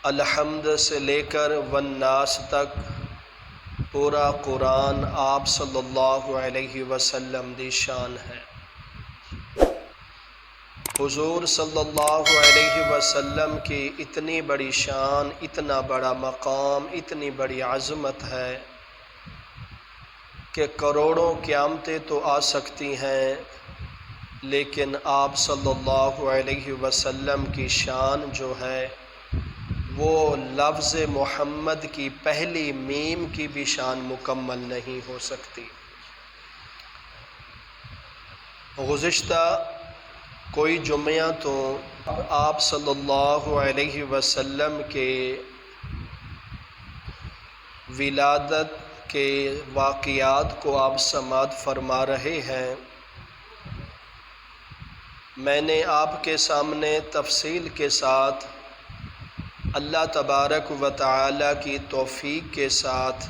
الحمد سے لے کر والناس تک پورا قرآن آپ صلی اللہ علیہ وسلم دی شان ہے۔ حضور صلی اللہ علیہ وسلم کی اتنی بڑی شان، اتنا بڑا مقام، اتنی بڑی عظمت ہے کہ کروڑوں قیامتیں تو آ سکتی ہیں، لیکن آپ صلی اللہ علیہ وسلم کی شان جو ہے وہ لفظ محمد کی پہلی میم کی بھی شان مکمل نہیں ہو سکتی۔ گزشتہ کوئی جمعہ تو آپ صلی اللہ علیہ وسلم کے ولادت کے واقعات کو آپ سماعت فرما رہے ہیں۔ میں نے آپ کے سامنے تفصیل کے ساتھ اللہ تبارک و تعالی کی توفیق کے ساتھ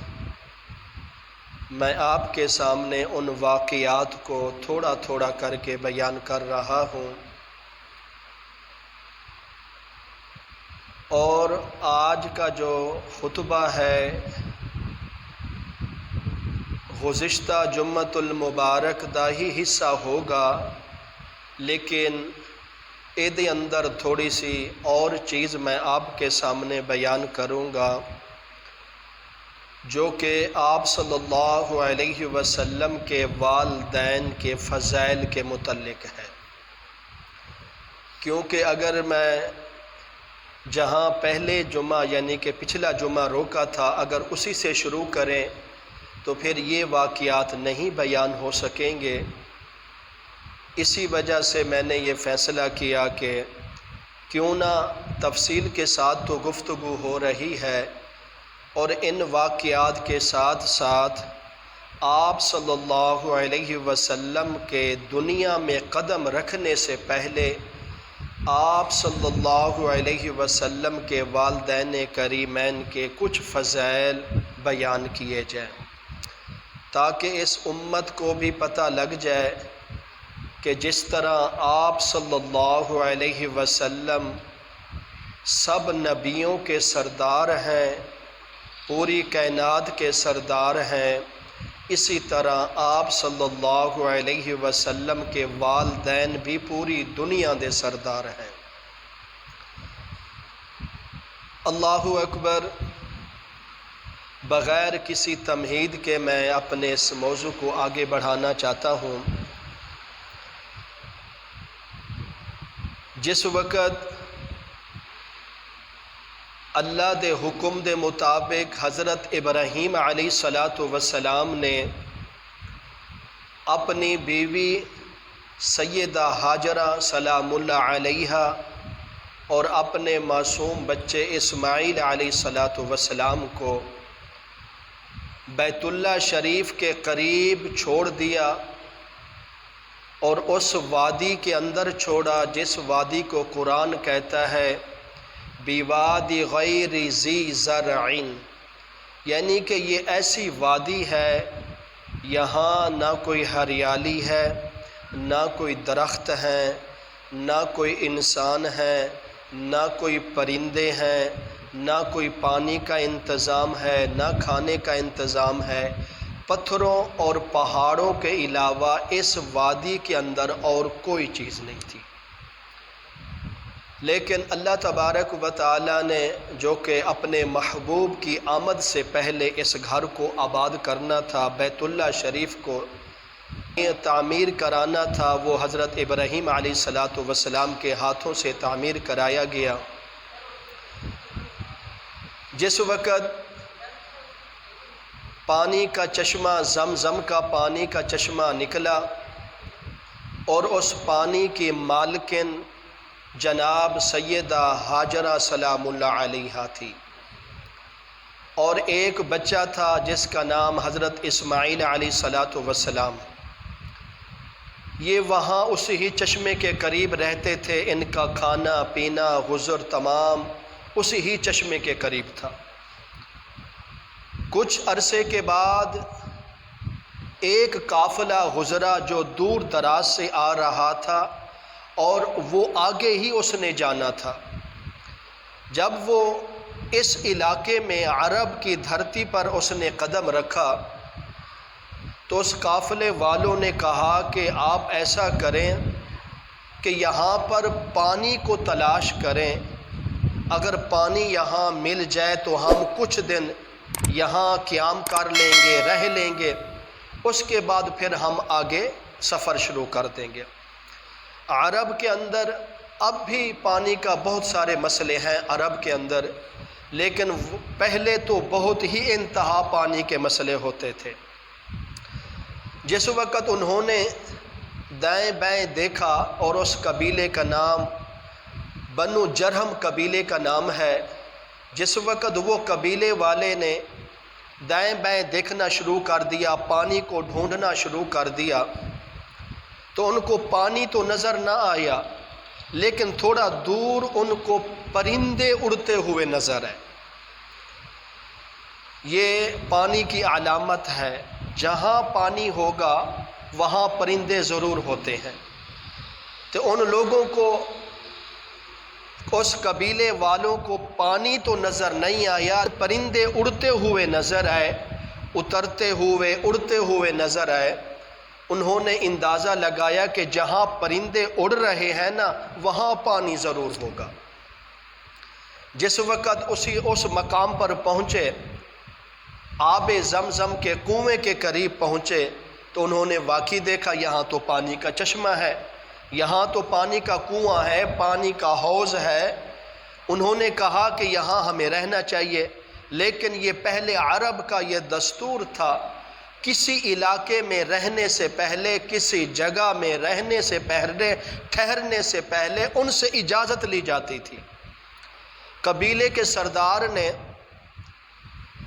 میں آپ کے سامنے ان واقعات کو تھوڑا تھوڑا کر کے بیان کر رہا ہوں، اور آج کا جو خطبہ ہے گزشتہ جمعۃ المبارک دا ہی حصہ ہوگا، لیکن دے اندر تھوڑی سی اور چیز میں آپ کے سامنے بیان کروں گا جو کہ آپ صلی اللہ علیہ وسلم کے والدین کے فضائل کے متعلق ہے۔ کیونکہ اگر میں جہاں پہلے جمعہ یعنی کہ پچھلا جمعہ روکا تھا اگر اسی سے شروع کریں تو پھر یہ واقعات نہیں بیان ہو سکیں گے۔ اسی وجہ سے میں نے یہ فیصلہ کیا کہ کیوں نہ تفصیل کے ساتھ تو گفتگو ہو رہی ہے، اور ان واقعات کے ساتھ ساتھ آپ صلی اللہ علیہ وسلم کے دنیا میں قدم رکھنے سے پہلے آپ صلی اللہ علیہ وسلم کے والدین کریمین کے کچھ فضائل بیان کیے جائیں، تاکہ اس امت کو بھی پتہ لگ جائے کہ جس طرح آپ صلی اللہ علیہ وسلم سب نبیوں کے سردار ہیں، پوری کائنات کے سردار ہیں، اسی طرح آپ صلی اللہ علیہ وسلم کے والدین بھی پوری دنیا دے سردار ہیں۔ اللہ اکبر۔ بغیر کسی تمہید کے میں اپنے اس موضوع کو آگے بڑھانا چاہتا ہوں۔ جس وقت اللہ دے حکم دے مطابق حضرت ابراہیم علیہ السلام نے اپنی بیوی سیدہ ہاجرہ سلام اللہ علیہا اور اپنے معصوم بچے اسماعیل علیہ السلام کو بیت اللہ شریف کے قریب چھوڑ دیا اور اس وادی کے اندر چھوڑا جس وادی کو قرآن کہتا ہے بِوَادِ غَيْرِ ذِي زَرْعٍ، یعنی کہ یہ ایسی وادی ہے یہاں نہ کوئی ہریالی ہے، نہ کوئی درخت ہیں، نہ کوئی انسان ہے، نہ کوئی پرندے ہیں، نہ کوئی پانی کا انتظام ہے، نہ کھانے کا انتظام ہے۔ پتھروں اور پہاڑوں کے علاوہ اس وادی کے اندر اور کوئی چیز نہیں تھی، لیکن اللہ تبارک و تعالی نے جو کہ اپنے محبوب کی آمد سے پہلے اس گھر کو آباد کرنا تھا، بیت اللہ شریف کو تعمیر کرانا تھا، وہ حضرت ابراہیم علیہ السلام کے ہاتھوں سے تعمیر کرایا گیا۔ جس وقت پانی کا چشمہ زمزم کا پانی کا چشمہ نکلا اور اس پانی کی مالکن جناب سیدہ ہاجرہ سلام اللہ علیہا تھی، اور ایک بچہ تھا جس کا نام حضرت اسماعیل علیہ السلام، یہ وہاں اسی ہی چشمے کے قریب رہتے تھے، ان کا کھانا پینا غسل تمام اسی ہی چشمے کے قریب تھا۔ کچھ عرصے کے بعد ایک قافلہ گزرا جو دور دراز سے آ رہا تھا اور وہ آگے ہی اس نے جانا تھا، جب وہ اس علاقے میں عرب کی دھرتی پر اس نے قدم رکھا تو اس قافلے والوں نے کہا کہ آپ ایسا کریں کہ یہاں پر پانی کو تلاش کریں، اگر پانی یہاں مل جائے تو ہم کچھ دن یہاں قیام کر لیں گے، رہ لیں گے، اس کے بعد پھر ہم آگے سفر شروع کر دیں گے۔ عرب کے اندر اب بھی پانی کا بہت سارے مسئلے ہیں عرب کے اندر، لیکن پہلے تو بہت ہی انتہا پانی کے مسئلے ہوتے تھے۔ جس وقت انہوں نے دائیں بائیں دیکھا اور اس قبیلے کا نام بنو جرہم قبیلے کا نام ہے، جس وقت وہ قبیلے والے نے دائیں بائیں دیکھنا شروع کر دیا، پانی کو ڈھونڈنا شروع کر دیا، تو ان کو پانی تو نظر نہ آیا، لیکن تھوڑا دور ان کو پرندے اڑتے ہوئے نظر آئے۔ یہ پانی کی علامت ہے، جہاں پانی ہوگا وہاں پرندے ضرور ہوتے ہیں۔ تو ان لوگوں کو، اس قبیلے والوں کو پانی تو نظر نہیں آیا، پرندے اڑتے ہوئے نظر آئے، اترتے ہوئے اڑتے ہوئے نظر آئے۔ انہوں نے اندازہ لگایا کہ جہاں پرندے اڑ رہے ہیں نا وہاں پانی ضرور ہوگا۔ جس وقت اس مقام پر پہنچے، آب زمزم کے کنویں کے قریب پہنچے، تو انہوں نے واقعی دیکھا یہاں تو پانی کا چشمہ ہے، یہاں تو پانی کا کنواں ہے، پانی کا حوض ہے۔ انہوں نے کہا کہ یہاں ہمیں رہنا چاہیے، لیکن یہ پہلے عرب کا یہ دستور تھا، کسی علاقے میں رہنے سے پہلے، کسی جگہ میں رہنے سے پہلے، ٹھہرنے سے پہلے ان سے اجازت لی جاتی تھی۔ قبیلے کے سردار نے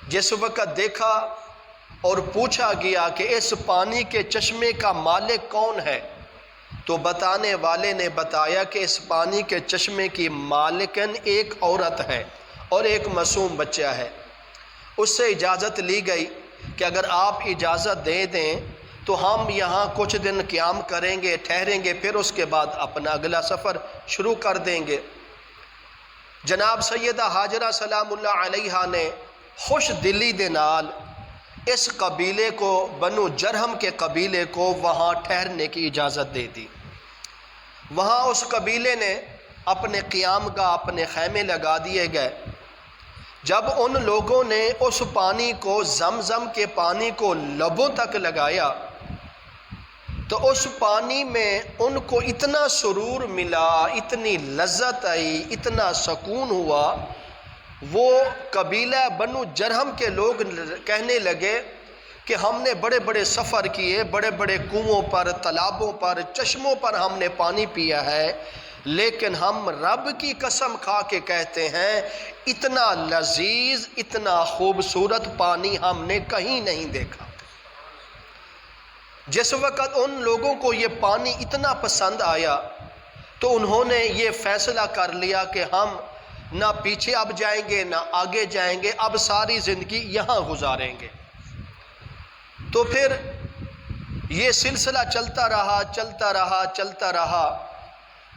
جس وقت دیکھا اور پوچھا گیا کہ اس پانی کے چشمے کا مالک کون ہے، تو بتانے والے نے بتایا کہ اس پانی کے چشمے کی مالکن ایک عورت ہے اور ایک معصوم بچہ ہے۔ اس سے اجازت لی گئی کہ اگر آپ اجازت دے دیں تو ہم یہاں کچھ دن قیام کریں گے، ٹھہریں گے، پھر اس کے بعد اپنا اگلا سفر شروع کر دیں گے۔ جناب سیدہ ہاجرہ سلام اللہ علیہا نے خوش دلی دے نال اس قبیلے کو، بنو جرہم کے قبیلے کو وہاں ٹھہرنے کی اجازت دے دی۔ وہاں اس قبیلے نے اپنے قیام گاہ، اپنے خیمے لگا دیے گئے۔ جب ان لوگوں نے اس پانی کو، زمزم کے پانی کو لبوں تک لگایا تو اس پانی میں ان کو اتنا سرور ملا، اتنی لذت آئی، اتنا سکون ہوا، وہ قبیلہ بنو جرہم کے لوگ کہنے لگے کہ ہم نے بڑے بڑے سفر کیے، بڑے بڑے کنووں پر، تالابوں پر، چشموں پر ہم نے پانی پیا ہے، لیکن ہم رب کی قسم کھا کے کہتے ہیں اتنا لذیذ، اتنا خوبصورت پانی ہم نے کہیں نہیں دیکھا۔ جس وقت ان لوگوں کو یہ پانی اتنا پسند آیا تو انہوں نے یہ فیصلہ کر لیا کہ ہم نہ پیچھے اب جائیں گے نہ آگے جائیں گے، اب ساری زندگی یہاں گزاریں گے۔ تو پھر یہ سلسلہ چلتا رہا، چلتا رہا، چلتا رہا۔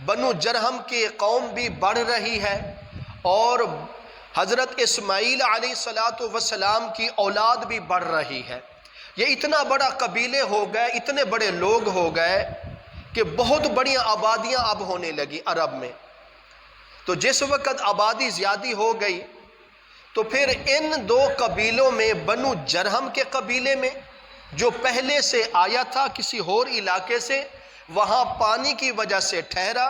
بنو جرہم کی قوم بھی بڑھ رہی ہے اور حضرت اسماعیل علیہ السلام کی اولاد بھی بڑھ رہی ہے۔ یہ اتنا بڑا قبیلے ہو گئے، اتنے بڑے لوگ ہو گئے کہ بہت بڑی آبادیاں اب ہونے لگی عرب میں۔ تو جس وقت آبادی زیادہ ہو گئی تو پھر ان دو قبیلوں میں، بنو جرہم کے قبیلے میں جو پہلے سے آیا تھا کسی اور علاقے سے، وہاں پانی کی وجہ سے ٹھہرا،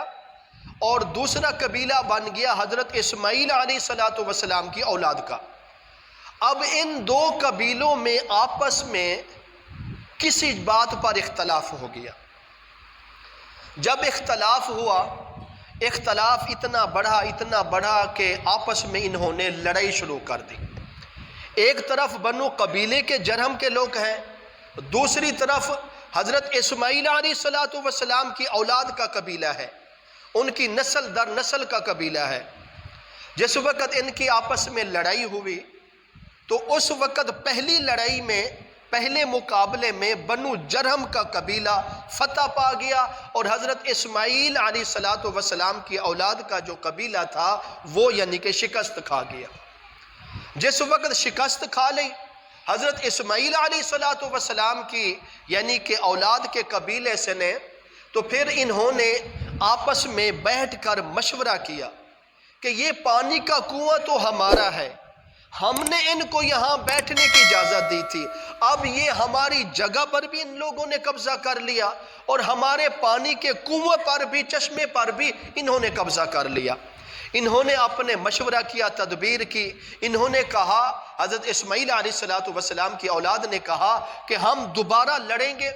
اور دوسرا قبیلہ بن گیا حضرت اسماعیل علیہ السلام کی اولاد کا۔ اب ان دو قبیلوں میں آپس میں کسی بات پر اختلاف ہو گیا۔ جب اختلاف ہوا، اختلاف اتنا بڑھا کہ آپس میں انہوں نے لڑائی شروع کر دی۔ ایک طرف بنو قبیلے کے جرہم کے لوگ ہیں، دوسری طرف حضرت اسماعیل علیہ السلام کی اولاد کا قبیلہ ہے، ان کی نسل در نسل کا قبیلہ ہے۔ جس وقت ان کی آپس میں لڑائی ہوئی تو اس وقت پہلی لڑائی میں پہلے مقابلے میں بنو جرہم کا قبیلہ فتح پا گیا، اور حضرت اسماعیل علیہ السلام کی اولاد کا جو قبیلہ تھا وہ یعنی کہ شکست کھا گیا۔ جس وقت شکست کھا لی حضرت اسماعیل علیہ السلام کی یعنی کہ اولاد کے قبیلے سے نے، تو پھر انہوں نے آپس میں بیٹھ کر مشورہ کیا کہ یہ پانی کا کنواں تو ہمارا ہے، ہم نے ان کو یہاں بیٹھنے کی اجازت دی تھی، اب یہ ہماری جگہ پر بھی ان لوگوں نے قبضہ کر لیا اور ہمارے پانی کے کنویں پر بھی، چشمے پر بھی انہوں نے قبضہ کر لیا۔ انہوں نے اپنے مشورہ کیا، تدبیر کی، انہوں نے کہا، حضرت اسماعیل علیہ السلام کی اولاد نے کہا کہ ہم دوبارہ لڑیں گے،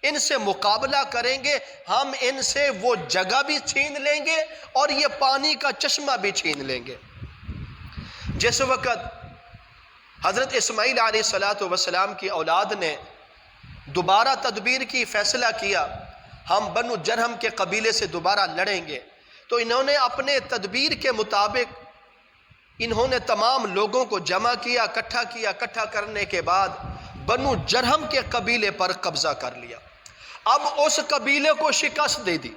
ان سے مقابلہ کریں گے، ہم ان سے وہ جگہ بھی چھین لیں گے اور یہ پانی کا چشمہ بھی چھین لیں گے۔ جس وقت حضرت اسماعیل علیہ السلام کی اولاد نے دوبارہ تدبیر کی، فیصلہ کیا ہم بنو جرہم کے قبیلے سے دوبارہ لڑیں گے، تو انہوں نے اپنے تدبیر کے مطابق انہوں نے تمام لوگوں کو جمع کیا، اکٹھا کرنے کے بعد بنو جرہم کے قبیلے پر قبضہ کر لیا۔ اب اس قبیلے کو شکست دے دی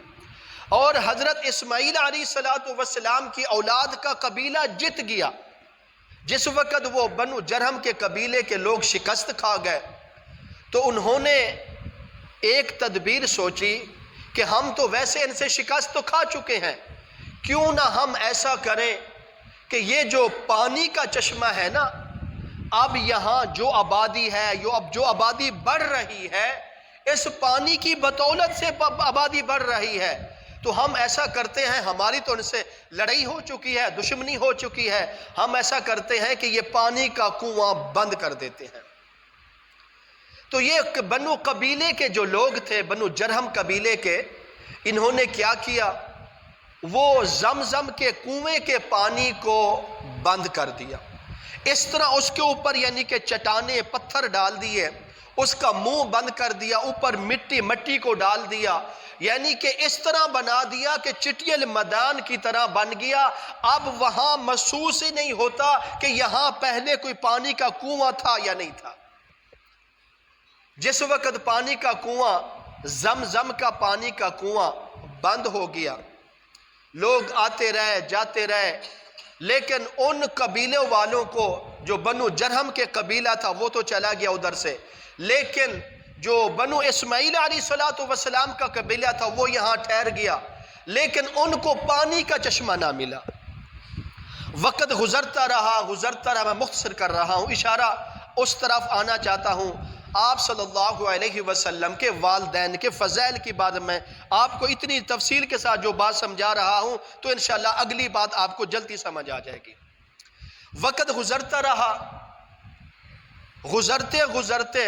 اور حضرت اسماعیل علیہ السلام کی اولاد کا قبیلہ جت گیا۔ جس وقت وہ بنو جرہم کے قبیلے کے لوگ شکست کھا گئے تو انہوں نے ایک تدبیر سوچی کہ ہم تو ویسے ان سے شکست تو کھا چکے ہیں، کیوں نہ ہم ایسا کریں کہ یہ جو پانی کا چشمہ ہے نا، اب یہاں جو آبادی ہے، جو آبادی بڑھ رہی ہے، اس پانی کی بدولت سے آبادی بڑھ رہی ہے، تو ہم ایسا کرتے ہیں، ہماری تو ان سے لڑائی ہو چکی ہے، دشمنی ہو چکی ہے، ہم ایسا کرتے ہیں کہ یہ پانی کا کنواں بند کر دیتے ہیں۔ تو یہ بنو قبیلے کے جو لوگ تھے، بنو جرہم قبیلے کے، انہوں نے کیا کیا، وہ زمزم کے کنویں کے پانی کو بند کر دیا، اس طرح اس کے اوپر یعنی کہ چٹانیں، پتھر ڈال دیے، اس کا منہ بند کر دیا، اوپر مٹی کو ڈال دیا، یعنی کہ اس طرح بنا دیا کہ چٹیل میدان کی طرح بن گیا۔ اب وہاں محسوس ہی نہیں ہوتا کہ یہاں پہلے کوئی پانی کا کنواں تھا یا نہیں تھا۔ جس وقت پانی کا کنواں، زمزم کا پانی کا کنواں بند ہو گیا، لوگ آتے رہے جاتے رہے، لیکن ان قبیلے والوں کو، جو بنو جرہم کے قبیلہ تھا وہ تو چلا گیا ادھر سے، لیکن جو بنو اسماعیل علیہ السلام کا قبیلہ تھا وہ یہاں ٹھہر گیا، لیکن ان کو پانی کا چشمہ نہ ملا۔ وقت گزرتا رہا، میں مختصر کر رہا ہوں، اشارہ اس طرف آنا چاہتا ہوں، آپ صلی اللہ علیہ وسلم کے والدین کے فضائل کی بات میں آپ کو اتنی تفصیل کے ساتھ جو بات سمجھا رہا ہوں تو انشاءاللہ اگلی بات آپ کو جلدی سمجھ آ جائے گی۔ وقت گزرتا رہا، گزرتے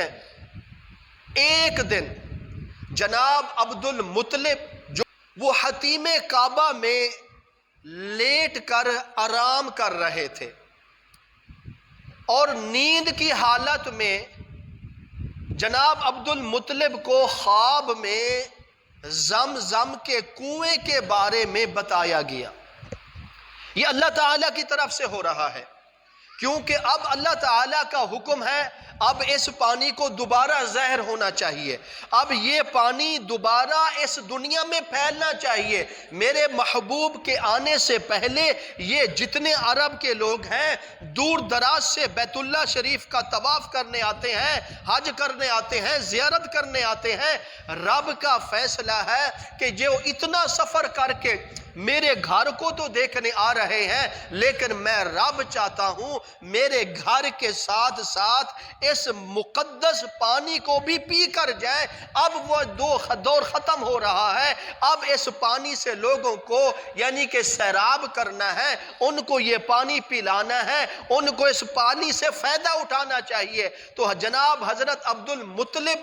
ایک دن جناب عبد المطلب جو وہ حتیم کعبہ میں لیٹ کر آرام کر رہے تھے اور نیند کی حالت میں جناب عبد المطلب کو خواب میں زمزم کے کنویں کے بارے میں بتایا گیا۔ یہ اللہ تعالیٰ کی طرف سے ہو رہا ہے، کیونکہ اب اللہ تعالیٰ کا حکم ہے، اب اس پانی کو دوبارہ زہر ہونا چاہیے، اب یہ پانی دوبارہ اس دنیا میں پھیلنا چاہیے۔ میرے محبوب کے آنے سے پہلے یہ جتنے عرب کے لوگ ہیں دور دراز سے بیت اللہ شریف کا طواف کرنے آتے ہیں، حج کرنے آتے ہیں، زیارت کرنے آتے ہیں، رب کا فیصلہ ہے کہ جو اتنا سفر کر کے میرے گھر کو تو دیکھنے آ رہے ہیں، لیکن میں رب چاہتا ہوں میرے گھر کے ساتھ ساتھ اس مقدس پانی کو بھی پی کر جائیں۔ اب وہ دور ختم ہو رہا ہے، اب اس پانی سے لوگوں کو یعنی کہ سیراب کرنا ہے، ان کو یہ پانی پلانا ہے، ان کو اس پانی سے فائدہ اٹھانا چاہیے۔ تو جناب حضرت عبد المطلب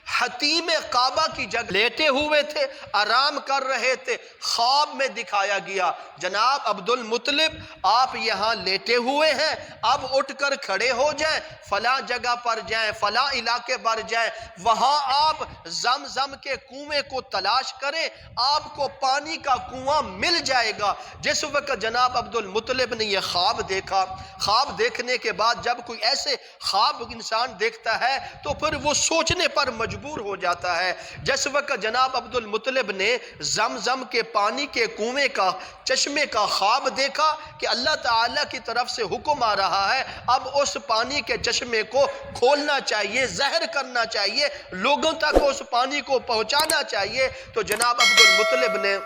حتیم کعبہ کی جگہ لیٹے ہوئے تھے، آرام کر رہے تھے، خواب میں دکھایا گیا جناب عبد المطلب آپ یہاں لیٹے ہوئے ہیں، اب اٹھ کر کھڑے ہو جائیں، فلاں جگہ پر جائیں، فلاں علاقے پر جائیں، وہاں آپ زمزم کے کنویں کو تلاش کریں، آپ کو پانی کا کنواں مل جائے گا۔ جس وقت جناب عبد المطلب نے یہ خواب دیکھا، خواب دیکھنے کے بعد جب کوئی ایسے خواب انسان دیکھتا ہے تو پھر وہ سوچنے پر مجبور ہو جاتا ہے۔ جس وقت جناب عبد المطلب نے زمزم کے پانی کے کنویں کا، چشمے کا خواب دیکھا کہ اللہ تعالیٰ کی طرف سے حکم آ رہا ہے اب اس پانی کے چشمے کو کھولنا چاہیے، زہر کرنا چاہیے، لوگوں تک اس پانی کو پہنچانا چاہیے، تو جناب عبد المطلب نے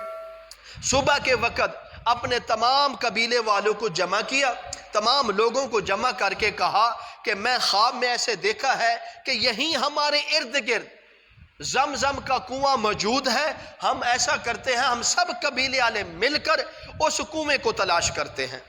صبح کے وقت اپنے تمام قبیلے والوں کو جمع کیا، تمام لوگوں کو جمع کر کے کہا کہ میں خواب میں ایسے دیکھا ہے کہ یہیں ہمارے ارد گرد زمزم کا کنواں موجود ہے، ہم ایسا کرتے ہیں ہم سب قبیلے والے مل کر اس کنویں کو تلاش کرتے ہیں۔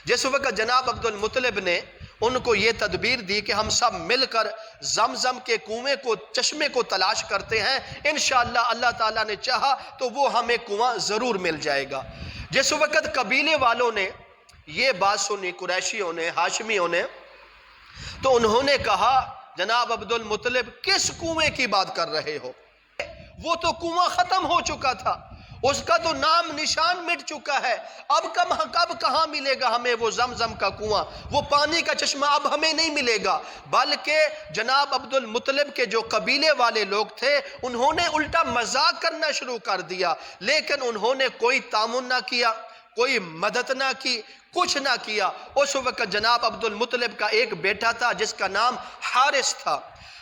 جس وقت جناب عبد المطلب نے ان کو یہ تدبیر دی کہ ہم سب مل کر زمزم کے کنویں کو، چشمے کو تلاش کرتے ہیں، انشاءاللہ اللہ تعالیٰ نے چاہا تو وہ ہمیں کنواں ضرور مل جائے گا۔ جس وقت قبیلے والوں نے یہ بات سنی، قریشیوں نے، ہاشمیوں نے، تو انہوں نے کہا جناب عبد المطلب کس کنویں کی بات کر رہے ہو؟ وہ تو کنواں ختم ہو چکا تھا، اس کا تو نام نشان مٹ چکا ہے، اب کب کہاں ملے گا ہمیں وہ زمزم کا کنواں، وہ پانی کا چشمہ اب ہمیں نہیں ملے گا۔ بلکہ جناب عبد المطلب کے جو قبیلے والے لوگ تھے انہوں نے الٹا مذاق کرنا شروع کر دیا، لیکن انہوں نے کوئی تعاون نہ کیا، کوئی مدد نہ کی، کچھ نہ کیا۔ اس وقت جناب عبد المطلب کا ایک بیٹا تھا جس کا نام حارث تھا۔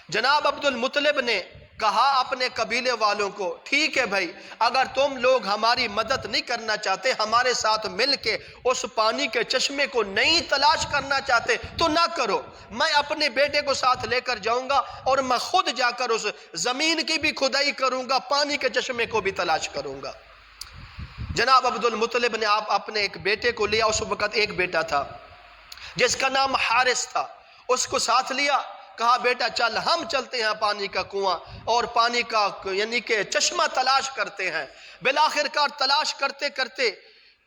جناب عبد المطلب نے کہا اپنے قبیلے والوں کو ٹھیک ہے بھائی، اگر تم لوگ ہماری مدد نہیں کرنا چاہتے، ہمارے ساتھ مل کے اس پانی کے چشمے کو نہیں تلاش کرنا چاہتے تو نہ کرو، میں اپنے بیٹے کو ساتھ لے کر جاؤں گا اور میں خود جا کر اس زمین کی بھی کھدائی کروں گا، پانی کے چشمے کو بھی تلاش کروں گا۔ جناب عبد المطلب نے آپ اپنے ایک بیٹے کو لیا، اس وقت ایک بیٹا تھا جس کا نام حارث تھا، اس کو ساتھ لیا، کہا بیٹا چل ہم چلتے ہیں پانی کا کنواں اور پانی کا یعنی کہ چشمہ تلاش کرتے ہیں۔ بالآخر کار تلاش کرتے کرتے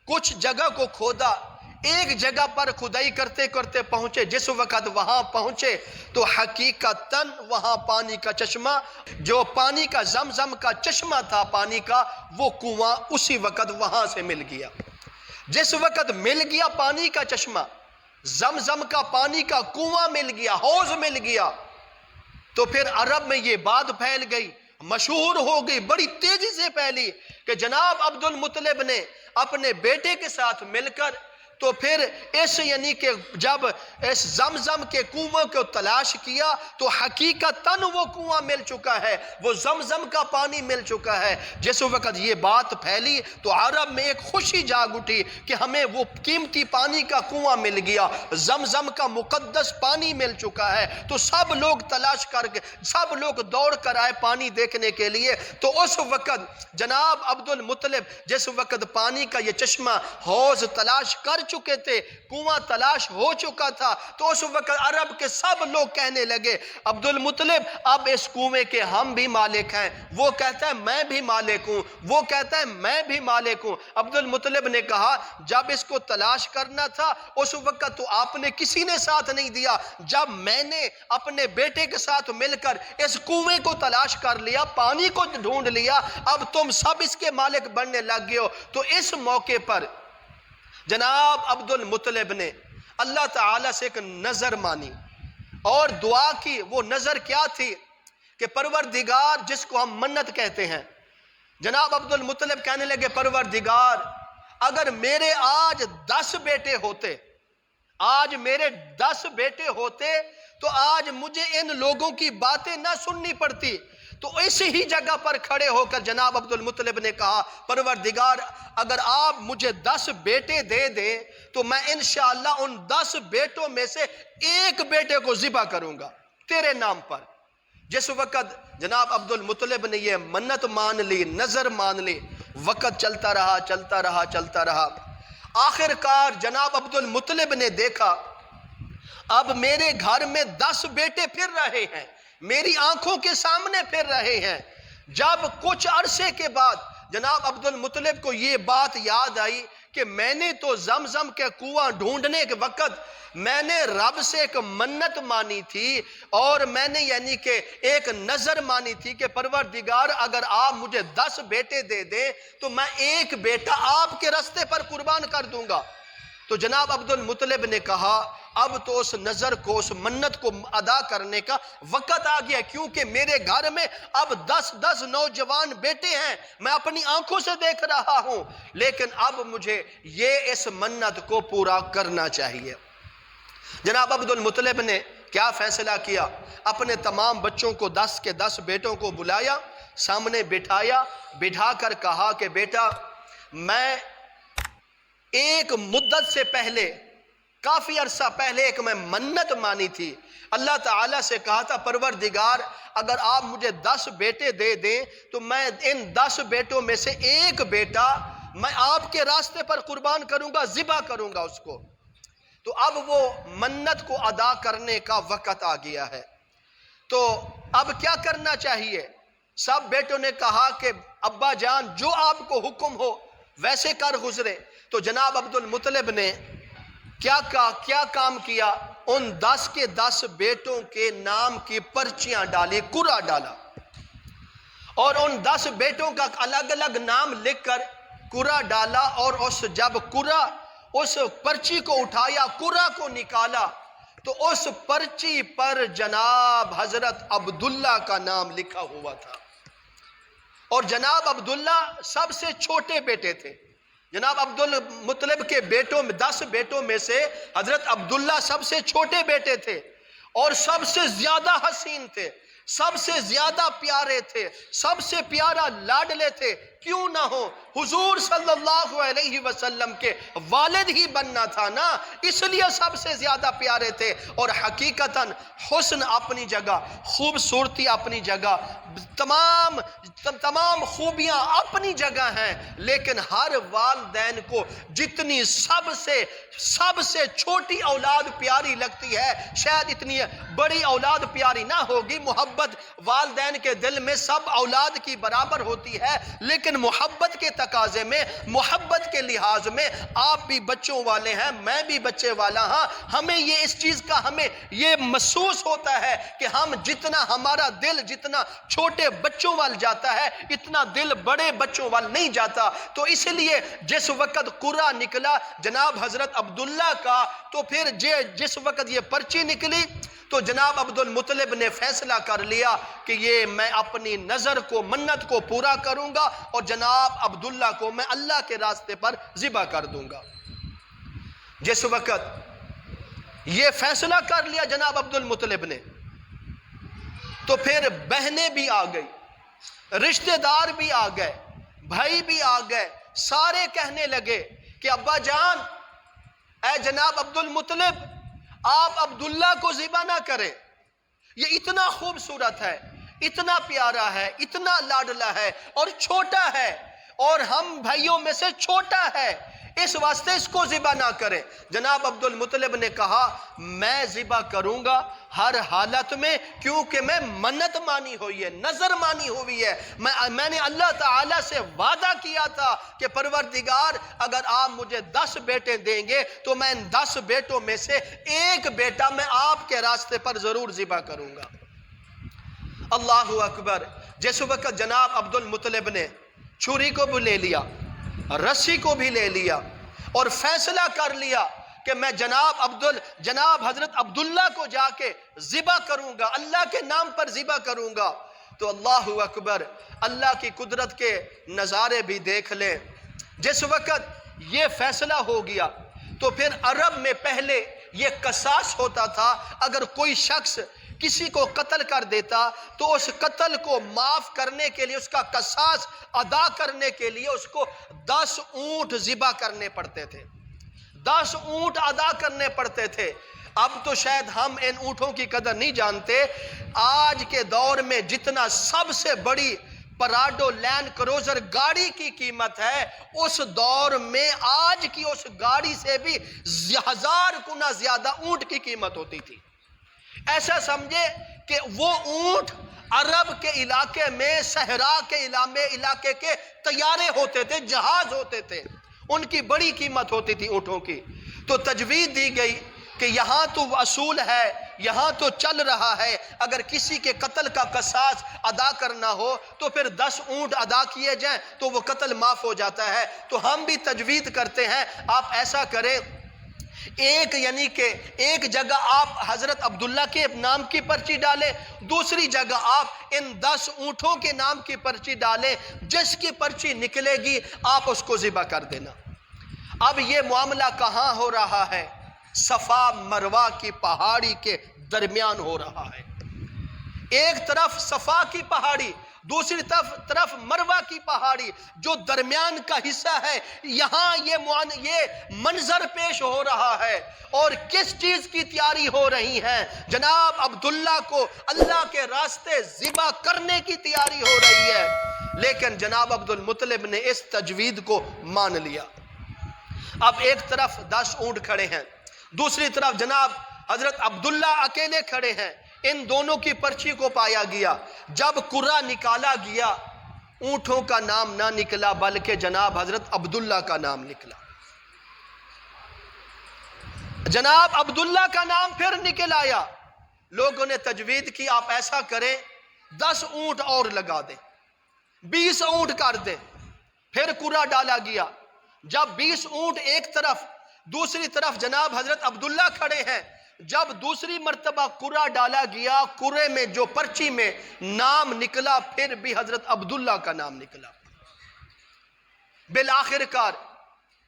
کچھ جگہ کو کھودا، ایک جگہ پر کھدائی کرتے کرتے پہنچے۔ جس وقت وہاں پہنچے تو حقیقتاً وہاں پانی کا چشمہ، جو پانی کا زمزم کا چشمہ تھا پانی کا، وہ کنواں اسی وقت وہاں سے مل گیا۔ جس وقت مل گیا پانی کا چشمہ، زمزم کا پانی کا کنواں مل گیا، حوض مل گیا، تو پھر عرب میں یہ بات پھیل گئی، مشہور ہو گئی، بڑی تیزی سے پھیلی کہ جناب عبد المطلب نے اپنے بیٹے کے ساتھ مل کر تو پھر اس یعنی کہ جب اس زمزم کے کنویں کو تلاش کیا تو حقیقتاً وہ کنواں مل چکا ہے، وہ زمزم کا پانی مل چکا ہے۔ جس وقت یہ بات پھیلی تو عرب میں ایک خوشی جاگ اٹھی کہ ہمیں وہ قیمتی پانی کا کنواں مل گیا، زمزم کا مقدس پانی مل چکا ہے۔ تو سب لوگ تلاش کر کے، سب لوگ دوڑ کر آئے پانی دیکھنے کے لیے۔ تو اس وقت جناب عبد المطلب جس وقت پانی کا یہ چشمہ حوض تلاش کر چکے تھے، کنواں تلاش ہو چکا تھا، تو اس وقت عرب کے سب لوگ کہنے لگے عبد المطلب اب اس کنویں کے ہم بھی مالک ہیں، وہ کہتا ہے میں بھی مالک ہوں، وہ کہتا ہے میں بھی مالک ہوں۔ عبد المطلب نے کہا جب اس کو تلاش کرنا تھا اس وقت تو آپ نے کسی نے ساتھ نہیں دیا، جب میں نے اپنے بیٹے کے ساتھ مل کر اس کنویں کو تلاش کر لیا، پانی کو ڈھونڈ لیا، اب تم سب اس کے مالک بننے لگ گئے ہو۔ تو اس موقع پر جناب عبد المطلب نے اللہ تعالیٰ سے ایک نظر مانی اور دعا کی۔ وہ نظر کیا تھی کہ پروردگار، جس کو ہم منت کہتے ہیں، جناب عبد المطلب کہنے لگے پروردگار اگر میرے آج 10 بیٹے ہوتے، آج میرے 10 بیٹے ہوتے تو آج مجھے ان لوگوں کی باتیں نہ سننی پڑتی۔ تو اسی ہی جگہ پر کھڑے ہو کر جناب عبد المطلب نے کہا پروردگار اگر آپ مجھے 10 بیٹے دے دیں تو میں انشاءاللہ ان 10 بیٹوں میں سے ایک بیٹے کو ذبح کروں گا تیرے نام پر۔ جس وقت جناب عبد المطلب نے یہ منت مان لی، نظر مان لی، وقت چلتا رہا چلتا رہا چلتا رہا، آخر کار جناب عبد المطلب نے دیکھا اب میرے گھر میں 10 بیٹے پھر رہے ہیں، میری آنکھوں کے سامنے پھر رہے ہیں۔ جب کچھ عرصے کے بعد جناب عبد المطلب کو یہ بات یاد آئی کہ میں نے تو زمزم کے کنواں ڈھونڈنے کے وقت میں نے رب سے ایک منت مانی تھی، اور میں نے یعنی کہ ایک نظر مانی تھی کہ پروردگار اگر آپ مجھے 10 بیٹے دے دیں تو میں ایک بیٹا آپ کے راستے پر قربان کر دوں گا۔ تو جناب عبد المطلب نے کہا اب تو اس نظر کو، اس منت کو ادا کرنے کا وقت آ گیا، کیونکہ میرے گھر میں اب 10 نوجوان بیٹے ہیں، میں اپنی آنکھوں سے دیکھ رہا ہوں، لیکن اب مجھے یہ اس منت کو پورا کرنا چاہیے۔ جناب عبد المطلب نے کیا فیصلہ کیا؟ اپنے تمام بچوں کو 10 کے 10 بیٹوں کو بلایا، سامنے بٹھایا، بٹھا کر کہا کہ بیٹا میں ایک مدت سے پہلے، کافی عرصہ پہلے ایک میں منت مانی تھی، اللہ تعالیٰ سے کہا تھا پروردگار اگر آپ مجھے 10 بیٹے دے دیں تو میں ان 10 بیٹوں میں سے ایک بیٹا میں آپ کے راستے پر قربان کروں گا، ذبح کروں گا اس کو۔ تو اب وہ منت کو ادا کرنے کا وقت آ گیا ہے، تو اب کیا کرنا چاہیے؟ سب بیٹوں نے کہا کہ ابا جان جو آپ کو حکم ہو ویسے کر گزرے۔ تو جناب عبد المطلب نے کیا کام کیا؟ ان 10 کے 10 بیٹوں کے نام کی پرچیاں ڈالی، قرعہ ڈالا، اور ان 10 بیٹوں کا الگ الگ نام لکھ کر قرعہ ڈالا، اور اس پرچی کو اٹھایا، قرعہ کو نکالا، تو اس پرچی پر جناب حضرت عبداللہ کا نام لکھا ہوا تھا، اور جناب عبداللہ سب سے چھوٹے بیٹے تھے۔ جناب عبد المطلب کے 10 بیٹوں میں سے حضرت عبداللہ سب سے چھوٹے بیٹے تھے، اور سب سے زیادہ حسین تھے، سب سے زیادہ پیارے تھے، سب سے پیارا لاڈلے تھے، کیوں نہ ہو، حضور صلی اللہ علیہ وسلم کے والد ہی بننا تھا نا، اس لیے سب سے زیادہ پیارے تھے۔ اور حقیقتاً حسن اپنی جگہ، خوبصورتی اپنی جگہ، تمام خوبیاں اپنی جگہ ہیں، لیکن ہر والدین کو جتنی سب سے چھوٹی اولاد پیاری لگتی ہے، شاید اتنی بڑی اولاد پیاری نہ ہوگی۔ محبت والدین کے دل میں سب اولاد کی برابر ہوتی ہے، لیکن محبت کے تقاضے میں، محبت کے لحاظ میں آپ بھی بچوں والے ہیں، میں بھی بچے والا ہاں، ہمیں یہ اس چیز کا ہمیں یہ محسوس ہوتا ہے کہ ہم جتنا ہمارا دل جتنا چھوٹے بچوں وال جاتا ہے اتنا دل بڑے بچوں وال نہیں جاتا۔ تو اس لیے جس وقت قرعہ نکلا جناب حضرت عبداللہ کا، تو پھر جس وقت یہ پرچی نکلی تو جناب عبد المطلب نے فیصلہ کر لیا کہ یہ میں اپنی نظر کو، منت کو پورا کروں گا، اور جناب عبداللہ کو میں اللہ کے راستے پر ذبح کر دوں گا۔ جس وقت یہ فیصلہ کر لیا جناب عبد المطلب نے، تو پھر بہنیں بھی آ گئی، رشتہ دار بھی آ گئے، بھائی بھی آ گئے، سارے کہنے لگے کہ ابا جان، اے جناب عبد المطلب، آپ عبداللہ کو ذبح نہ کریں، یہ اتنا خوبصورت ہے، اتنا پیارا ہے، اتنا لاڈلا ہے، اور چھوٹا ہے، اور ہم بھائیوں میں سے چھوٹا ہے، اس واسطے اس کو ذبح نہ کریں۔ جناب عبد المطلب نے کہا میں ذبح کروں گا ہر حالت میں، کیونکہ میں منت مانی ہوئی ہے، نظر مانی ہوئی ہے، میں نے اللہ تعالیٰ سے وعدہ کیا تھا کہ پروردگار اگر آپ مجھے 10 بیٹے دیں گے تو میں ان 10 بیٹوں میں سے ایک بیٹا میں آپ کے راستے پر ضرور ذبح کروں گا۔ اللہ اکبر۔ جس وقت جناب عبد المطلب نے چھری کو بھی لے لیا، رسی کو بھی لے لیا، اور فیصلہ کر لیا کہ میں جناب حضرت عبداللہ کو جا کے ذبح کروں گا، اللہ کے نام پر ذبح کروں گا، تو اللہ اکبر، اللہ کی قدرت کے نظارے بھی دیکھ لیں۔ جس وقت یہ فیصلہ ہو گیا تو پھر عرب میں پہلے یہ قصاص ہوتا تھا، اگر کوئی شخص کسی کو قتل کر دیتا تو اس قتل کو معاف کرنے کے لیے، اس کا قصاص ادا کرنے کے لیے اس کو 10 اونٹ ذبح کرنے پڑتے تھے، 10 اونٹ ادا کرنے پڑتے تھے۔ اب تو شاید ہم ان اونٹوں کی قدر نہیں جانتے۔ آج کے دور میں جتنا سب سے بڑی پراڈو لینڈ کروزر گاڑی کی قیمت ہے، اس دور میں آج کی اس گاڑی سے بھی 1000 گنا زیادہ اونٹ کی قیمت ہوتی تھی۔ ایسا سمجھے کہ وہ اونٹ عرب کے علاقے میں، صحرا کے علاقے کے طیارے ہوتے تھے، جہاز ہوتے تھے، ان کی بڑی قیمت ہوتی تھی اونٹوں کی۔ تو تجویز دی گئی کہ یہاں تو اصول ہے، یہاں تو چل رہا ہے، اگر کسی کے قتل کا قصاص ادا کرنا ہو تو پھر 10 اونٹ ادا کیے جائیں تو وہ قتل معاف ہو جاتا ہے۔ تو ہم بھی تجویز کرتے ہیں آپ ایسا کریں، یعنی کہ ایک جگہ آپ حضرت عبداللہ کے نام کی پرچی ڈالیں، دوسری جگہ آپ ان 10 اونٹوں کے نام کی پرچی ڈالیں، جس کی پرچی نکلے گی آپ اس کو ذبح کر دینا۔ اب یہ معاملہ کہاں ہو رہا ہے؟ صفا مروہ کی پہاڑی کے درمیان ہو رہا ہے۔ ایک طرف صفا کی پہاڑی، دوسری طرف مروہ کی پہاڑی، جو درمیان کا حصہ ہے، یہاں یہ منظر پیش ہو رہا ہے۔ اور کس چیز کی تیاری ہو رہی ہے؟ جناب عبداللہ کو اللہ کے راستے ذبح کرنے کی تیاری ہو رہی ہے۔ لیکن جناب عبد المطلب نے اس تجوید کو مان لیا۔ اب ایک طرف 10 اونٹ کھڑے ہیں، دوسری طرف جناب حضرت عبداللہ اکیلے کھڑے ہیں۔ ان دونوں کی پرچی کو پایا گیا، جب قرعہ نکالا گیا اونٹوں کا نام نہ نکلا بلکہ جناب حضرت عبداللہ کا نام نکلا۔ جناب عبداللہ کا نام پھر نکل آیا۔ لوگوں نے تجوید کی آپ ایسا کریں 10 اونٹ اور لگا دیں، 20 اونٹ کر دیں۔ پھر قرعہ ڈالا گیا، جب 20 اونٹ ایک طرف، دوسری طرف جناب حضرت عبداللہ کھڑے ہیں، جب دوسری مرتبہ قرعہ ڈالا گیا، قرعے میں جو پرچی میں نام نکلا پھر بھی حضرت عبداللہ کا نام نکلا۔ بالآخر کار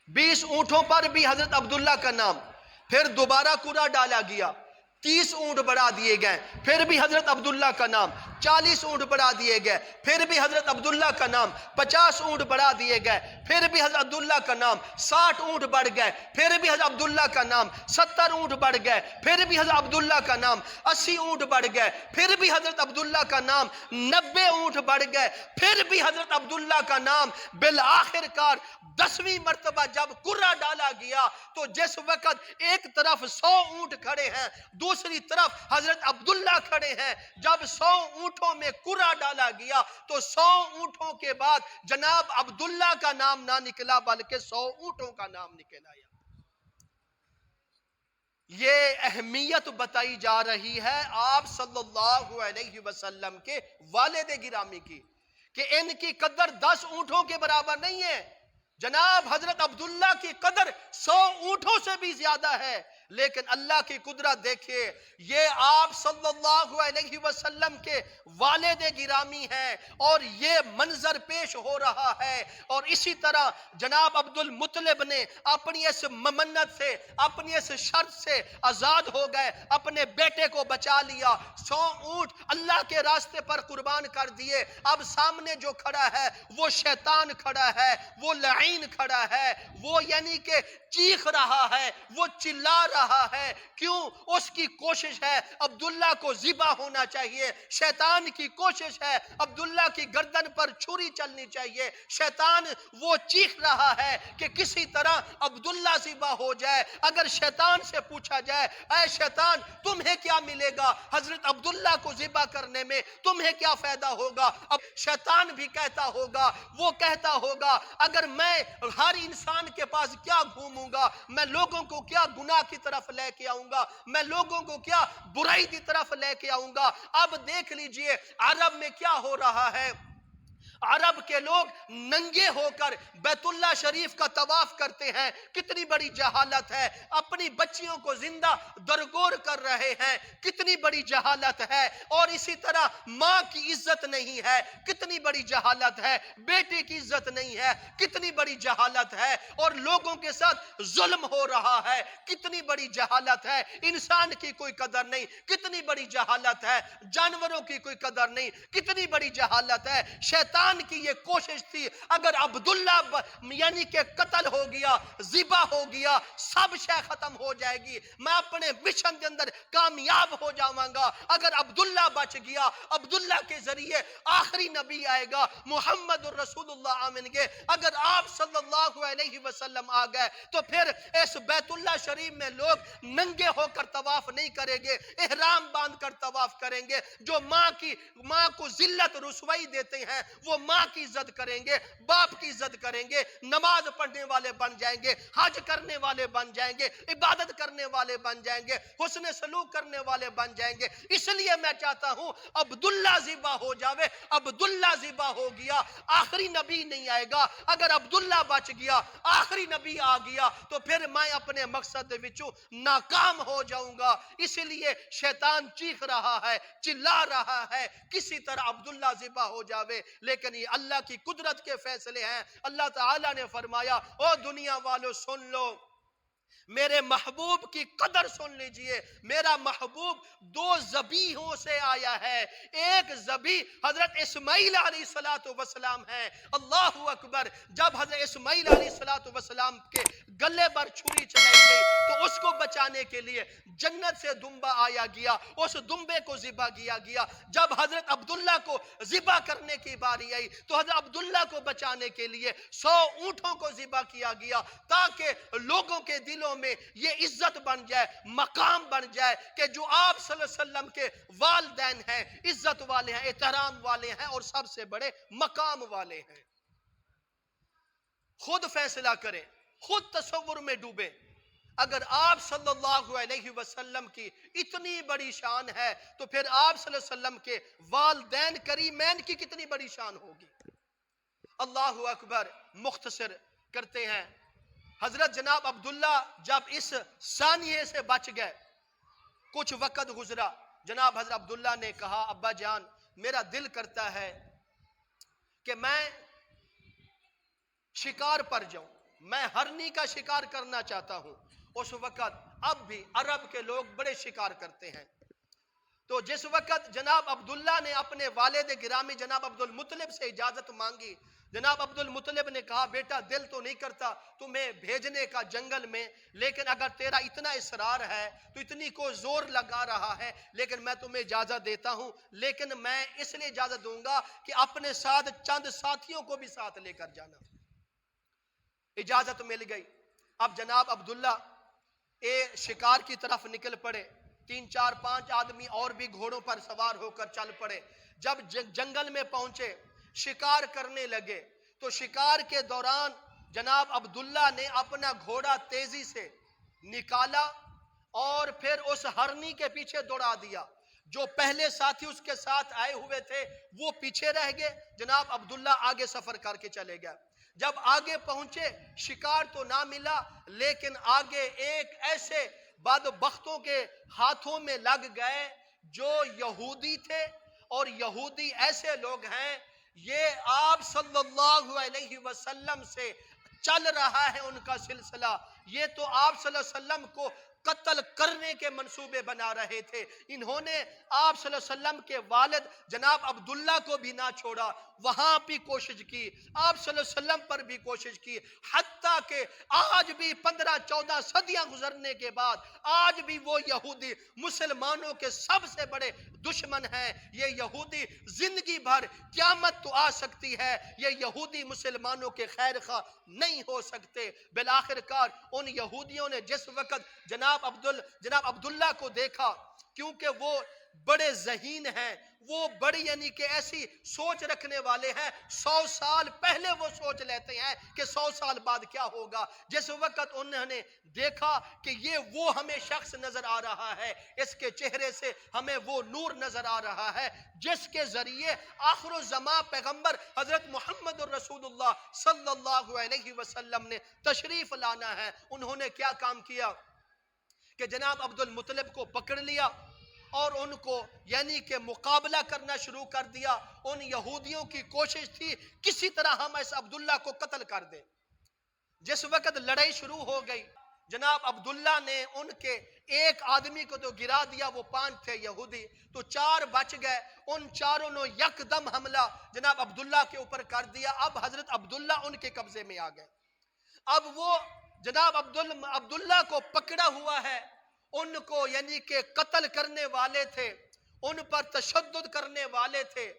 20 اونٹوں پر بھی حضرت عبداللہ کا نام۔ پھر دوبارہ قرعہ ڈالا گیا، 30 اونٹ بڑھا دیے گئے، پھر بھی حضرت عبداللہ کا نام۔ 40 اونٹ بڑھا دیے گئے، پھر بھی حضرت عبداللہ کا نام۔ 50 اونٹ بڑھا دیے گئے، پھر بھی حضرت عبداللہ کا نام۔ 60 اونٹ بڑھ گئے، پھر بھی حضرت عبداللہ کا نام۔ 70 اونٹ بڑھ گئے، پھر بھی حضرت عبداللہ کا نام۔ 80 اونٹ بڑھ گئے، پھر بھی حضرت عبداللہ کا نام۔ 90 اونٹ بڑھ گئے، پھر بھی حضرت عبداللہ کا نام۔ بالآخر کار 10ویں مرتبہ جب قرعہ ڈالا گیا تو جس وقت ایک طرف 100 اونٹ کھڑے ہیں، دوسری طرف حضرت عبداللہ کھڑے ہیں، جب 100 اونٹوں میں قرعہ ڈالا گیا تو 100 اونٹوں کے بعد جناب عبداللہ کا نام نہ نکلا بلکہ 100 اونٹوں کا نام نکل آیا۔ یہ اہمیت بتائی جا رہی ہے آپ صلی اللہ علیہ وسلم کے والد گرامی کی، کہ ان کی قدر 10 اونٹوں کے برابر نہیں ہے۔ جناب حضرت عبداللہ کی قدر 100 اونٹوں سے بھی زیادہ ہے، لیکن اللہ کی قدرت دیکھیے، یہ آپ صلی اللہ علیہ وسلم کے والد گرامی ہیں اور یہ منظر پیش ہو رہا ہے۔ اور اسی طرح جناب عبد المطلب نے اپنی اس ممنت سے، اپنی اس شرط سے آزاد ہو گئے، اپنے بیٹے کو بچا لیا، 100 اونٹ اللہ کے راستے پر قربان کر دیے۔ اب سامنے جو کھڑا ہے وہ شیطان کھڑا ہے، وہ لعین کھڑا ہے، وہ یعنی کہ چیخ رہا ہے، وہ چلا رہا ہے۔ کیوں؟ اس کی کوشش ہے عبداللہ کو ذبح ہونا چاہیے، شیطان کی کوشش ہے عبداللہ کی گردن پر چھری چلنی چاہیے۔ شیطان وہ چیخ رہا ہے کہ کسی طرح عبداللہ ذبح ہو جائے۔ اگر شیطان سے پوچھا جائے، اے شیطان تمہیں کیا ملے گا حضرت عبداللہ کو ذبح کرنے میں، تمہیں کیا فائدہ ہوگا؟ اب شیطان بھی کہتا ہوگا، وہ کہتا ہوگا اگر میں ہر انسان کے پاس کیا گھوموں گا، میں لوگوں کو کیا گناہ کی طرف لے کے آؤں گا، میں لوگوں کو کیا برائی کی طرف لے کے آؤں گا۔ اب دیکھ لیجئے عرب میں کیا ہو رہا ہے۔ عرب کے لوگ ننگے ہو کر بیت اللہ شریف کا طواف کرتے ہیں، کتنی بڑی جہالت ہے۔ اپنی بچیوں کو زندہ درگور کر رہے ہیں، کتنی بڑی جہالت ہے۔ اور اسی طرح ماں کی عزت نہیں ہے، کتنی بڑی جہالت ہے۔ بیٹے کی عزت نہیں ہے، کتنی بڑی جہالت ہے۔ اور لوگوں کے ساتھ ظلم ہو رہا ہے، کتنی بڑی جہالت ہے۔ انسان کی کوئی قدر نہیں، کتنی بڑی جہالت ہے۔ جانوروں کی کوئی قدر نہیں، کتنی بڑی جہالت ہے۔ شیطان شیطان کی یہ کوشش تھی اگر عبداللہ یعنی کہ قتل ہو گیا، ذبح ہو گیا، سب شے ختم ہو جائے گی، میں اپنے مشن کے اندر کامیاب ہو جاواں گا۔ اگر عبداللہ بچ گیا، عبداللہ کے ذریعے آخری نبی آئے گا، محمد الرسول اللہ آمین گے، اگر آپ صلی اللہ علیہ وسلم آ گئے تو پھر اس بیت اللہ شریف میں لوگ ننگے ہو کر طواف نہیں کریں گے، احرام باندھ کر طواف کریں گے۔ جو ماں کو ذلت رسوائی دیتے ہیں وہ ماں کی عزت کریں گے، باپ کی عزت کریں گے، نماز پڑھنے والے بن جائیں گے، حج کرنے والے بن جائیں گے، عبادت کرنے والے بن جائیں گے، حسن سلوک کرنے والے بن جائیں گے۔ اس لیے میں چاہتا ہوں عبداللہ ذبح ہو جاوے۔ عبداللہ ذبح ہو گیا، آخری نبی نہیں آئے گا۔ اگر عبداللہ بچ گیا، آخری نبی آ گیا تو پھر میں اپنے مقصد وچوں ناکام ہو جاؤں گا۔ اس لیے شیطان چیخ رہا ہے، چلا رہا ہے کسی طرح عبداللہ ذبح ہو جاوے، لیکن یہ اللہ کی قدرت کے فیصلے ہیں۔ اللہ تعالیٰ نے فرمایا او دنیا والو سن لو، میرے محبوب کی قدر سن لیجئے۔ میرا محبوب دو ذبیحوں سے آیا ہے، ایک ذبیح حضرت اسماعیل علیہ السلام ہے۔ اللہ اکبر! جب حضرت اسماعیل علیہ السلام کے گلے پر چھری چلائی گئی تو اس کو بچانے کے لیے جنت سے دمبا آیا گیا، اس دمبے کو ذبح کیا گیا۔ جب حضرت عبداللہ کو ذبح کرنے کی باری آئی تو حضرت عبداللہ کو بچانے کے لیے 100 اونٹوں کو ذبح کیا گیا، تاکہ لوگوں کے دلوں میں یہ عزت بن جائے، مقام بن جائے کہ جو آپ صلی اللہ علیہ وسلم کے والدین ہیں، عزت والے ہیں، احترام والے ہیں اور سب سے بڑے مقام والے ہیں۔ خود فیصلہ کریں، خود تصور میں ڈوبیں۔ اگر آپ صلی اللہ علیہ وسلم کی اتنی بڑی شان ہے تو پھر آپ صلی اللہ علیہ وسلم کے والدین کریمین کی کتنی بڑی شان ہوگی۔ اللہ اکبر! مختصر کرتے ہیں، حضرت جناب عبداللہ جب اس ثانیے سے بچ گئے، کچھ وقت گزرا، جناب حضرت عبداللہ نے کہا ابا جان میرا دل کرتا ہے کہ میں شکار پر جاؤں، میں ہرنی کا شکار کرنا چاہتا ہوں۔ اس وقت اب بھی عرب کے لوگ بڑے شکار کرتے ہیں، تو جس وقت جناب عبداللہ نے اپنے والد گرامی جناب عبدالمطلب سے اجازت مانگی، جناب عبدالمطلب نے کہا بیٹا دل تو نہیں کرتا تمہیں بھیجنے کا جنگل میں، لیکن اگر تیرا اتنا اصرار ہے تو اتنی کو زور لگا رہا ہے، لیکن میں تمہیں اجازت دیتا ہوں، لیکن میں اس لیے اجازت دوں گا کہ اپنے ساتھ چند ساتھیوں کو بھی ساتھ لے کر جانا۔ اجازت مل گئی۔ اب جناب عبداللہ شکار کی طرف نکل پڑے، 3 4 5 آدمی اور بھی گھوڑوں پر سوار ہو کر چل پڑے۔ جب جنگل میں پہنچے، شکار کرنے لگے، تو شکار کے دوران جناب عبداللہ نے اپنا گھوڑا تیزی سے نکالا اور پھر اس ہرنی کے پیچھے دوڑا دیا۔ جو پہلے ساتھی اس کے ساتھ آئے ہوئے تھے وہ پیچھے رہ گئے، جناب عبداللہ آگے سفر کر کے چلے گئے۔ جب آگے پہنچے شکار تو نہ ملا، لیکن آگے ایک ایسے بدبختوں کے ہاتھوں میں لگ گئے جو یہودی تھے، اور یہودی ایسے لوگ ہیں یہ آپ صلی اللہ علیہ وسلم سے چل رہا ہے ان کا سلسلہ، یہ تو آپ صلی اللہ علیہ وسلم کو قتل کرنے کے منصوبے بنا رہے تھے۔ انہوں نے آپ صلی اللہ علیہ وسلم کے والد جناب عبداللہ کو بھی نہ چھوڑا، وہاں بھی کوشش کی، آپ صلی اللہ علیہ وسلم پر بھی کوشش کی، حتیٰ کہ آج بھی 15 14 صدیاں گزرنے کے بعد آج بھی وہ یہودی مسلمانوں کے سب سے بڑے دشمن ہیں۔ یہ یہودی زندگی بھر، قیامت تو آ سکتی ہے، یہ یہودی مسلمانوں کے خیر خواہ نہیں ہو سکتے۔ بالآخر کار ان یہودیوں نے جس وقت جناب عبداللہ کو دیکھا، کیونکہ وہ بڑے ذہین ہیں، وہ بڑی یعنی کہ ایسی سوچ رکھنے والے ہیں، 100 سال پہلے وہ سوچ لیتے ہیں کہ 100 سال بعد کیا ہوگا۔ جس وقت انہوں نے دیکھا کہ یہ وہ ہمیں شخص نظر آ رہا ہے، اس کے چہرے سے ہمیں وہ نور نظر آ رہا ہے جس کے ذریعے آخر الزمان پیغمبر حضرت محمد الرسول اللہ صلی اللہ علیہ وسلم نے تشریف لانا ہے، انہوں نے کیا کام کیا کہ جناب عبدالمطلب کو پکڑ لیا اور ان کو یعنی کہ مقابلہ کرنا شروع کر دیا۔ ان یہودیوں کی کوشش تھی کسی طرح ہم اس عبداللہ کو قتل کر دیں۔ جس وقت لڑائی شروع ہو گئی، جناب عبداللہ نے ان کے ایک آدمی کو تو گرا دیا، وہ 5 تھے یہودی، تو 4 بچ گئے، ان چاروں نے یکدم حملہ جناب عبداللہ کے اوپر کر دیا۔ اب حضرت عبداللہ ان کے قبضے میں آ گئے۔ اب وہ جناب عبداللہ کو پکڑا ہوا ہے، ان کو یعنی کہ قتل کرنے والے تھے، ان پر تشدد کرنے والے تھے۔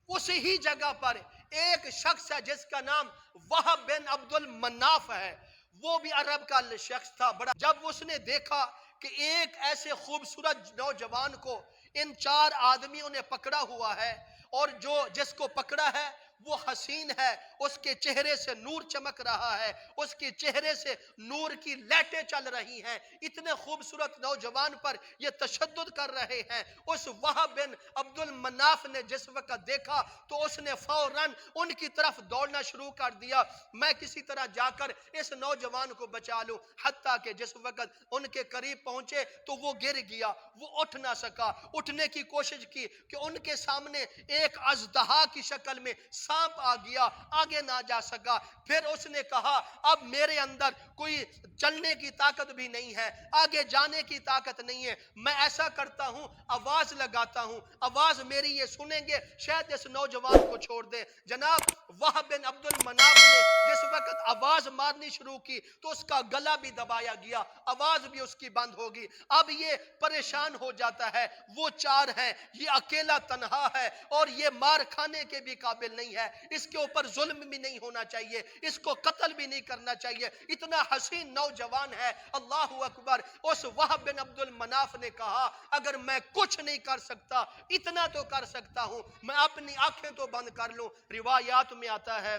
اسی ہی جگہ پر ایک شخص ہے جس کا نام وہب بن عبد المناف ہے، وہ بھی عرب کا شخص تھا بڑا۔ جب اس نے دیکھا کہ ایک ایسے خوبصورت نوجوان کو ان 4 آدمیوں نے پکڑا ہوا ہے، اور جس کو پکڑا ہے وہ حسین ہے، اس کے چہرے سے نور چمک رہا ہے، اس کے چہرے سے نور کی لہٹیں چل رہی ہیں، اتنے خوبصورت نوجوان پر یہ تشدد کر رہے ہیں۔ اس وہب بن عبد المناف نے جس وقت دیکھا تو اس نے فوراً ان کی طرف دوڑنا شروع کر دیا، میں کسی طرح جا کر اس نوجوان کو بچا لوں۔ حتیٰ کہ جس وقت ان کے قریب پہنچے تو وہ گر گیا، وہ اٹھ نہ سکا۔ اٹھنے کی کوشش کی کہ ان کے سامنے ایک اژدہا کی شکل میں سانپ آ گیا، آگے نہ جا سکا۔ پھر اس نے کہا اب میرے اندر کوئی چلنے کی طاقت بھی نہیں ہے، آگے جانے کی طاقت نہیں ہے، میں ایسا کرتا ہوں آواز لگاتا ہوں، آواز میری یہ سنیں گے شاید اس نوجوان کو چھوڑ دے۔ جناب وہب بن عبد المناف نے جس وقت آواز مارنی شروع کی تو اس کا گلا بھی دبایا گیا، آواز بھی اس کی بند ہوگی۔ اب یہ پریشان ہو جاتا ہے، وہ 4 ہیں، یہ اکیلا تنہا ہے اور یہ مار کھانے کے بھی قابل نہیں ہے، اس کے اوپر ظلم بھی نہیں ہونا چاہیے، اس کو قتل بھی نہیں کرنا چاہیے، اتنا حسین نوجوان ہے۔ اللہ اکبر۔ اس وہب بن عبد المناف نے کہا اگر میں کچھ نہیں کر سکتا اتنا تو کر سکتا ہوں، میں اپنی آنکھیں تو بند کر لوں۔ روایات میں آتا ہے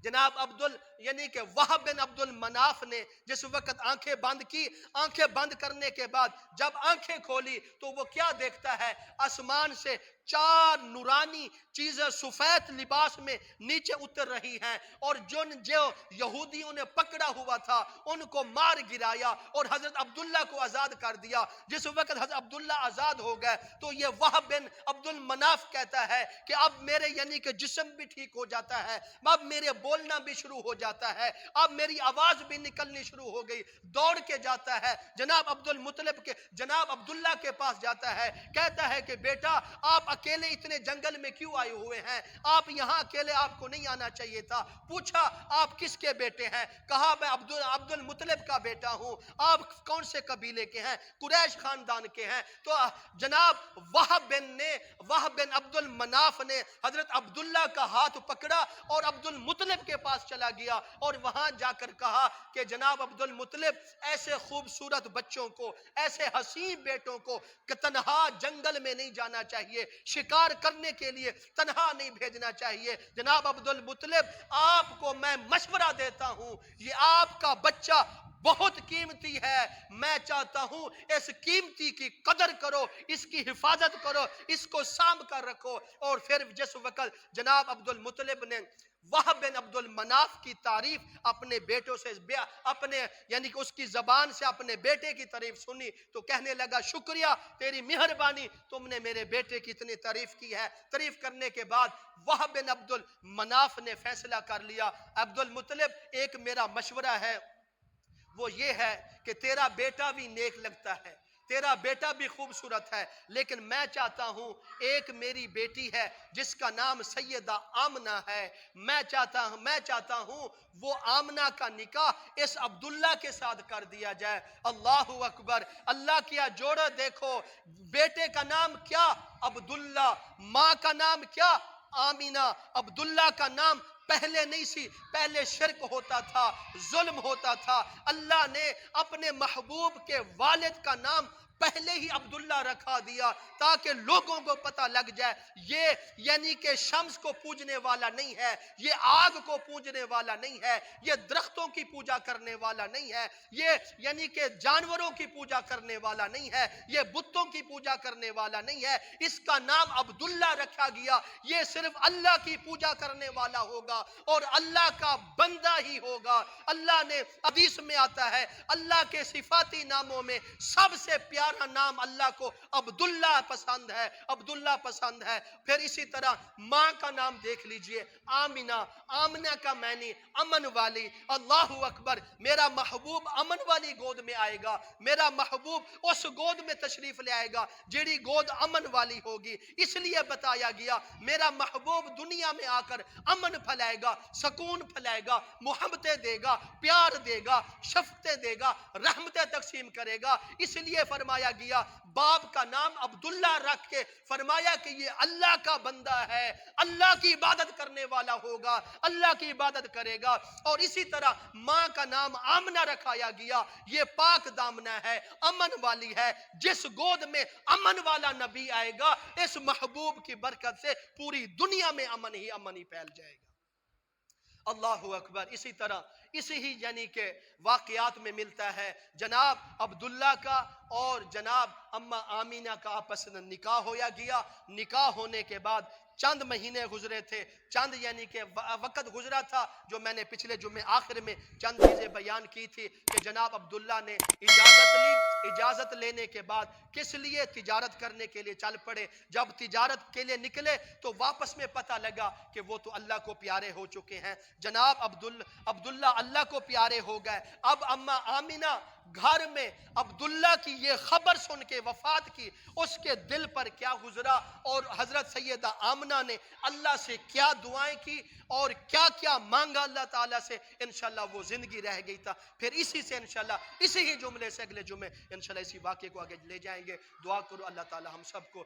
جناب یعنی کہ وہب بن عبد المناف نے جس وقت آنکھیں بند کی، آنکھیں بند کرنے کے بعد جب آنکھیں کھولی تو وہ کیا دیکھتا ہے؟ آسمان سے 4 نورانی چیزیں سفید لباس میں نیچے اتر رہی ہیں، اور جو یہودیوں نے پکڑا ہوا تھا ان کو مار گرایا اور حضرت عبداللہ کو آزاد کر دیا۔ جس وقت حضرت عبداللہ آزاد ہو گئے تو یہ وہب بن عبد المناف کہتا ہے کہ اب میرے یعنی کہ جسم بھی ٹھیک ہو جاتا ہے، اب میرے بولنا بھی شروع ہو جاتا ہے، اب میری آواز بھی نکلنی شروع ہو گئی۔ دوڑ کے جاتا ہے جناب جناب عبداللہ کے پاس جاتا ہے، کہتا ہے کہ بیٹا آپ اکیلے اتنے جنگل میں کیوں آئے ہوئے ہیں؟ آپ یہاں اکیلے آپ کو نہیں آنا چاہیے تھا۔ پوچھا آپ کس کے بیٹے ہیں؟ کہا میں عبد المطلب کا بیٹا ہوں۔ آپ کون سے قبیلے کے ہیں؟ قریش خاندان کے ہیں۔ تو جناب وہب بن عبد المناف نے حضرت عبداللہ کا ہاتھ پکڑا اور عبد المطلب کے پاس چلا گیا اور وہاں جا کر کہا کہ جناب عبد المطلب ایسے خوبصورت بچوں کو، ایسے حسین بیٹوں کو کہ تنہا جنگل میں نہیں جانا چاہیے، شکار کرنے کے لیے تنہا نہیں بھیجنا چاہیے۔ جناب عبد المطلب آپ کو میں مشورہ دیتا ہوں، یہ آپ کا بچہ بہت قیمتی ہے، میں چاہتا ہوں اس قیمتی کی قدر کرو، اس کی حفاظت کرو، اس کو سانبھ کر رکھو۔ اور پھر جس وقت جناب عبد المطلب نے وہب بن عبد المناف کی تعریف اپنے بیٹوں سے اپنے یعنی کہ اس کی زبان سے اپنے بیٹے کی تعریف سنی تو کہنے لگا شکریہ تیری مہربانی، تم نے میرے بیٹے کی اتنی تعریف کی ہے۔ تعریف کرنے کے بعد وہب بن عبد المناف نے فیصلہ کر لیا عبد المطلب ایک میرا مشورہ ہے، وہ یہ ہے کہ تیرا بیٹا بھی نیک لگتا ہے، تیرا بیٹا بھی خوبصورت ہے، لیکن میں چاہتا ہوں ایک میری بیٹی ہے جس کا نام سیدہ آمنہ ہے، میں چاہتا ہوں وہ آمنہ کا نکاح اس عبداللہ کے ساتھ کر دیا جائے۔ اللہ اکبر۔ اللہ کیا جوڑا دیکھو، بیٹے کا نام کیا؟ عبداللہ، ماں کا نام کیا؟ آمینہ۔ عبداللہ کا نام پہلے نہیں سی، پہلے شرک ہوتا تھا، ظلم ہوتا تھا، اللہ نے اپنے محبوب کے والد کا نام پہلے ہی عبداللہ رکھا دیا تاکہ لوگوں کو پتہ لگ جائے یہ یعنی کہ شمس کو پوجنے والا نہیں ہے، یہ آگ کو پوجنے والا نہیں ہے، یہ درختوں کی پوجا کرنے والا نہیں ہے، یہ یعنی کہ جانوروں کی پوجا کرنے والا نہیں ہے، یہ بتوں کی پوجا کرنے والا نہیں ہے، اس کا نام عبداللہ رکھا گیا، یہ صرف اللہ کی پوجا کرنے والا ہوگا اور اللہ کا بندہ ہی ہوگا۔ اللہ نے حدیث میں آتا ہے اللہ کے صفاتی ناموں میں سب سے پیارا پیارا نام اللہ کو عبداللہ پسند ہے، عبداللہ پسند ہے۔ پھر اسی طرح ماں کا نام دیکھ لیجئے، آمنہ، آمنہ کا معنی امن والی۔ اللہ اکبر، میرا محبوب امن والی گود میں آئے گا، میرا محبوب اس گود میں تشریف لے آئے گا جیڑی گود امن والی ہوگی۔ اس لیے بتایا گیا میرا محبوب دنیا میں آ کر امن پھیلائے گا، سکون پھیلائے گا، محبتیں دے گا، پیار دے گا، شفقتیں دے گا، رحمتیں تقسیم کرے گا۔ اس لیے فرمایا گیا باپ کا نام عبداللہ رکھ کے فرمایا کہ یہ اللہ کا بندہ ہے، اللہ کی عبادت کرنے والا ہوگا، اللہ کی عبادت کرے گا۔ اور اسی طرح ماں کا نام آمنہ رکھایا گیا، یہ پاک دامنہ ہے، امن والی ہے۔ جس گود میں امن والا نبی آئے گا، اس محبوب کی برکت سے پوری دنیا میں امن ہی پھیل جائے گا۔ اللہ اکبر۔ اسی طرح اسی ہی یعنی کہ واقعات میں ملتا ہے جناب عبداللہ کا اور جناب اما آمینہ کا آپس میں نکاح ہویا گیا۔ نکاح ہونے کے بعد چند مہینے گزرے تھے، چند یعنی کہ وقت گزرا تھا جو میں نے پچھلے جمعے آخر میں چند چیزیں بیان کی تھی کہ جناب عبداللہ نے اجازت لی، اجازت لینے کے بعد کس لیے تجارت کرنے کے لیے چل پڑے۔ جب تجارت کے لیے نکلے تو واپس میں پتہ لگا کہ وہ تو اللہ کو پیارے ہو چکے ہیں، جناب عبداللہ اللہ کو پیارے ہو گئے۔ اب اما آمینہ گھر میں عبداللہ کی یہ خبر سن کے وفات کی، اس کے دل پر کیا گزرا اور حضرت سیدہ آمنہ نے اللہ سے کیا دعائیں کی اور کیا کیا مانگا اللہ تعالیٰ سے، انشاءاللہ وہ زندگی رہ گئی تھا۔ پھر اسی سے انشاءاللہ اسی ہی جملے سے اگلے جمعے انشاءاللہ اسی واقعے کو آگے لے جائیں گے۔ دعا کرو اللہ تعالیٰ ہم سب کو